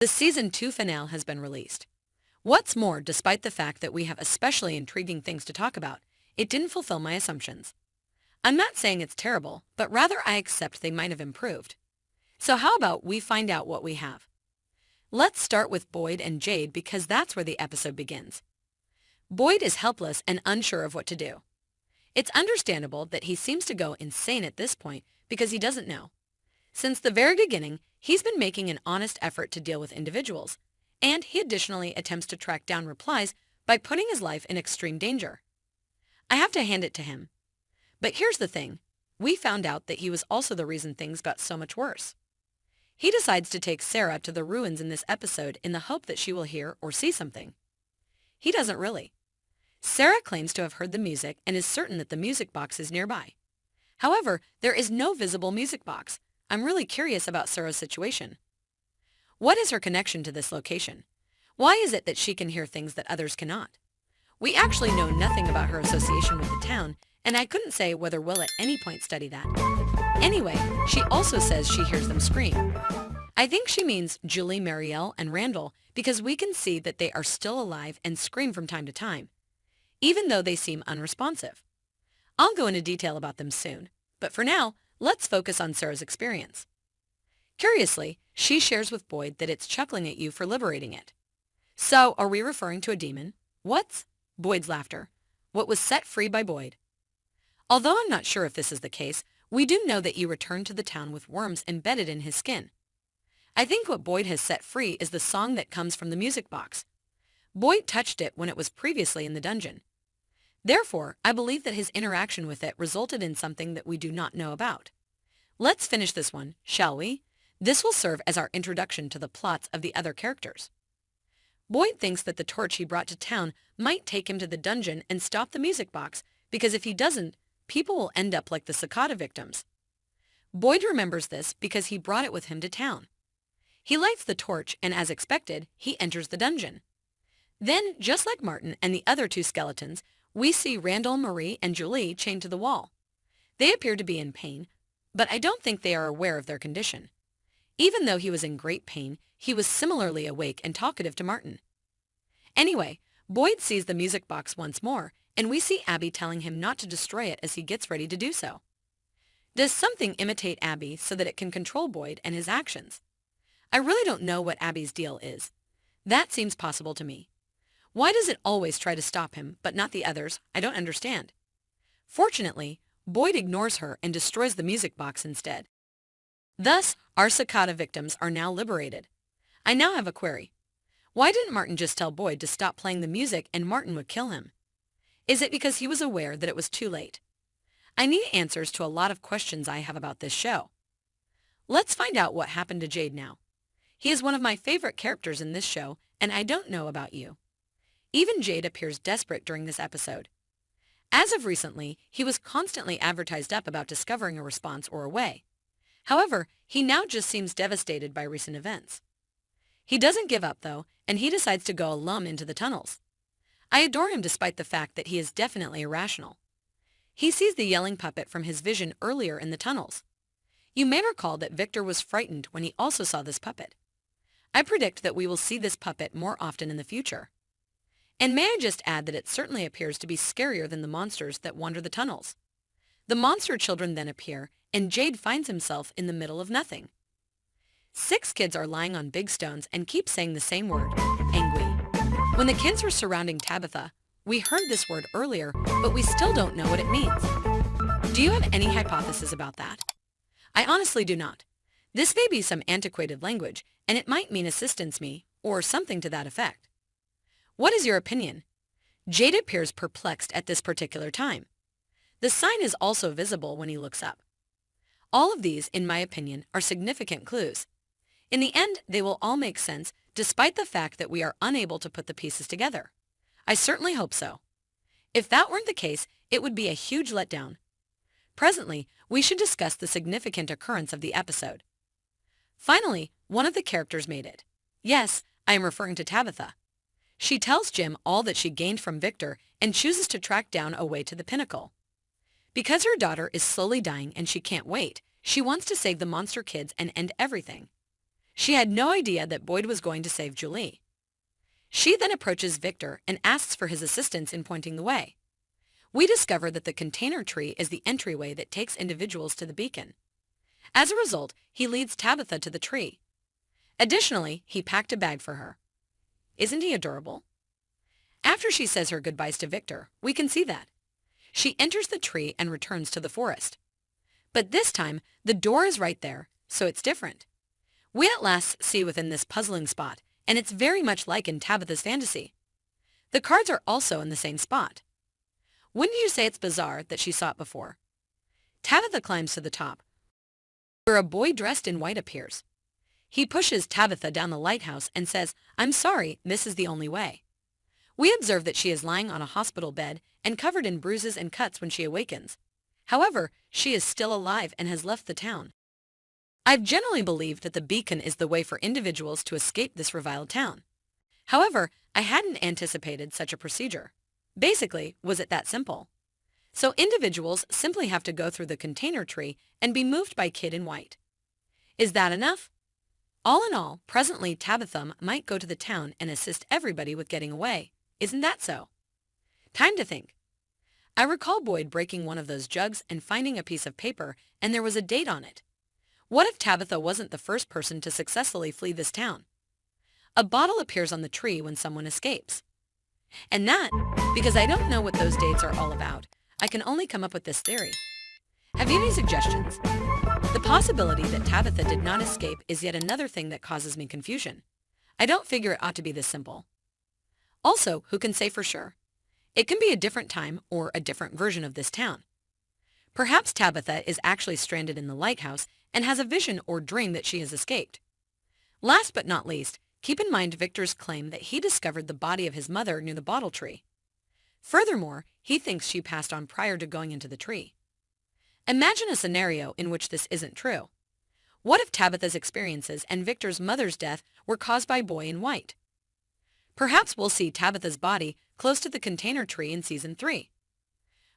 The Season 2 finale has been released. What's more, despite the fact that we have especially intriguing things to talk about, it didn't fulfill my assumptions. I'm not saying it's terrible, but rather I accept they might have improved. So how about we find out what we have? Let's start with Boyd and Jade because that's where the episode begins. Boyd is helpless and unsure of what to do. It's understandable that he seems to go insane at this point because he doesn't know. Since the very beginning, he's been making an honest effort to deal with individuals, and he additionally attempts to track down replies by putting his life in extreme danger. I have to hand it to him. But here's the thing. We found out that he was also the reason things got so much worse. He decides to take Sarah to the ruins in this episode in the hope that she will hear or see something. He doesn't really. Sarah claims to have heard the music and is certain that the music box is nearby. However, there is no visible music box. I'm really curious about Sarah's situation. What is her connection to this location? Why is it that she can hear things that others cannot? We actually know nothing about her association with the town, and I couldn't say whether we'll at any point study that. Anyway, she also says she hears them scream. I think she means Julie, Marielle, and Randall because we can see that they are still alive and scream from time to time, even though they seem unresponsive. I'll go into detail about them soon, but for now, let's focus on Sarah's experience. Curiously, she shares with Boyd that it's chuckling at you for liberating it. So, are we referring to a demon? What's Boyd's laughter? What was set free by Boyd? Although I'm not sure if this is the case, we do know that you returned to the town with worms embedded in his skin. I think what Boyd has set free is the song that comes from the music box. Boyd touched it when it was previously in the dungeon. Therefore, I believe that his interaction with it resulted in something that we do not know about. Let's finish this one, shall we? This will serve as our introduction to the plots of the other characters. Boyd thinks that the torch he brought to town might take him to the dungeon and stop the music box, because if he doesn't, people will end up like the cicada victims. Boyd remembers this because he brought it with him to town. He lights the torch, and as expected, he enters the dungeon. Then, just like Martin and the other two skeletons, we see Randall, Marie, and Julie chained to the wall. They appear to be in pain, but I don't think they are aware of their condition. Even though he was in great pain, he was similarly awake and talkative to Martin. Anyway, Boyd sees the music box once more, and we see Abby telling him not to destroy it as he gets ready to do so. Does something imitate Abby so that it can control Boyd and his actions? I really don't know what Abby's deal is. That seems possible to me. Why does it always try to stop him, but not the others? I don't understand. Fortunately, Boyd ignores her and destroys the music box instead. Thus, our cicada victims are now liberated. I now have a query. Why didn't Martin just tell Boyd to stop playing the music and Martin would kill him? Is it because he was aware that it was too late? I need answers to a lot of questions I have about this show. Let's find out what happened to Jade now. He is one of my favorite characters in this show, and I don't know about you. Even Jade appears desperate during this episode. As of recently, he was constantly advertised up about discovering a response or a way. However, he now just seems devastated by recent events. He doesn't give up, though, and he decides to go alone into the tunnels. I adore him despite the fact that he is definitely irrational. He sees the yelling puppet from his vision earlier in the tunnels. You may recall that Victor was frightened when he also saw this puppet. I predict that we will see this puppet more often in the future. And may I just add that it certainly appears to be scarier than the monsters that wander the tunnels. The monster children then appear, and Jade finds himself in the middle of nothing. 6 kids are lying on big stones and keep saying the same word, angry. When the kids were surrounding Tabitha, we heard this word earlier, but we still don't know what it means. Do you have any hypothesis about that? I honestly do not. This may be some antiquated language, and it might mean assistance me, or something to that effect. What is your opinion? Jade appears perplexed at this particular time. The sign is also visible when he looks up. All of these, in my opinion, are significant clues. In the end, they will all make sense, despite the fact that we are unable to put the pieces together. I certainly hope so. If that weren't the case, it would be a huge letdown. Presently, we should discuss the significant occurrence of the episode. Finally, one of the characters made it. Yes, I am referring to Tabitha. She tells Jim all that she gained from Victor and chooses to track down a way to the pinnacle. Because her daughter is slowly dying and she can't wait, she wants to save the monster kids and end everything. She had no idea that Boyd was going to save Julie. She then approaches Victor and asks for his assistance in pointing the way. We discover that the container tree is the entryway that takes individuals to the beacon. As a result, he leads Tabitha to the tree. Additionally, he packed a bag for her. Isn't he adorable? After she says her goodbyes to Victor, we can see that. She enters the tree and returns to the forest. But this time, the door is right there, so it's different. We at last see within this puzzling spot, and it's very much like in Tabitha's fantasy. The cards are also in the same spot. Wouldn't you say it's bizarre that she saw it before? Tabitha climbs to the top, where a boy dressed in white appears. He pushes Tabitha down the lighthouse and says, "I'm sorry, this is the only way." We observe that she is lying on a hospital bed and covered in bruises and cuts when she awakens. However, she is still alive and has left the town. I've generally believed that the beacon is the way for individuals to escape this reviled town. However, I hadn't anticipated such a procedure. Basically, was it that simple? So individuals simply have to go through the container tree and be moved by Kid in White. Is that enough? All in all, presently Tabitha might go to the town and assist everybody with getting away. Isn't that so? Time to think. I recall Boyd breaking one of those jugs and finding a piece of paper, and there was a date on it. What if Tabitha wasn't the first person to successfully flee this town? A bottle appears on the tree when someone escapes. And that, because I don't know what those dates are all about, I can only come up with this theory. Have you any suggestions? The possibility that Tabitha did not escape is yet another thing that causes me confusion. I don't figure it ought to be this simple. Also, who can say for sure? It can be a different time or a different version of this town. Perhaps Tabitha is actually stranded in the lighthouse and has a vision or dream that she has escaped. Last but not least, keep in mind Victor's claim that he discovered the body of his mother near the bottle tree. Furthermore, he thinks she passed on prior to going into the tree. Imagine a scenario in which this isn't true. What if Tabitha's experiences and Victor's mother's death were caused by Boy in White? Perhaps we'll see Tabitha's body close to the container tree in Season 3.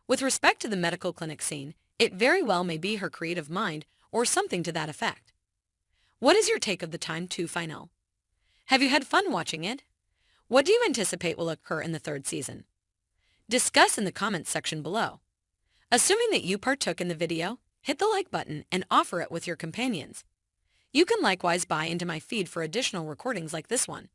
With respect to the medical clinic scene, it very well may be her creative mind or something to that effect. What is your take of the Time 2 final? Have you had fun watching it? What do you anticipate will occur in the third season? Discuss in the comments section below. Assuming that you partook in the video, hit the like button and offer it with your companions. You can likewise buy into my feed for additional recordings like this one.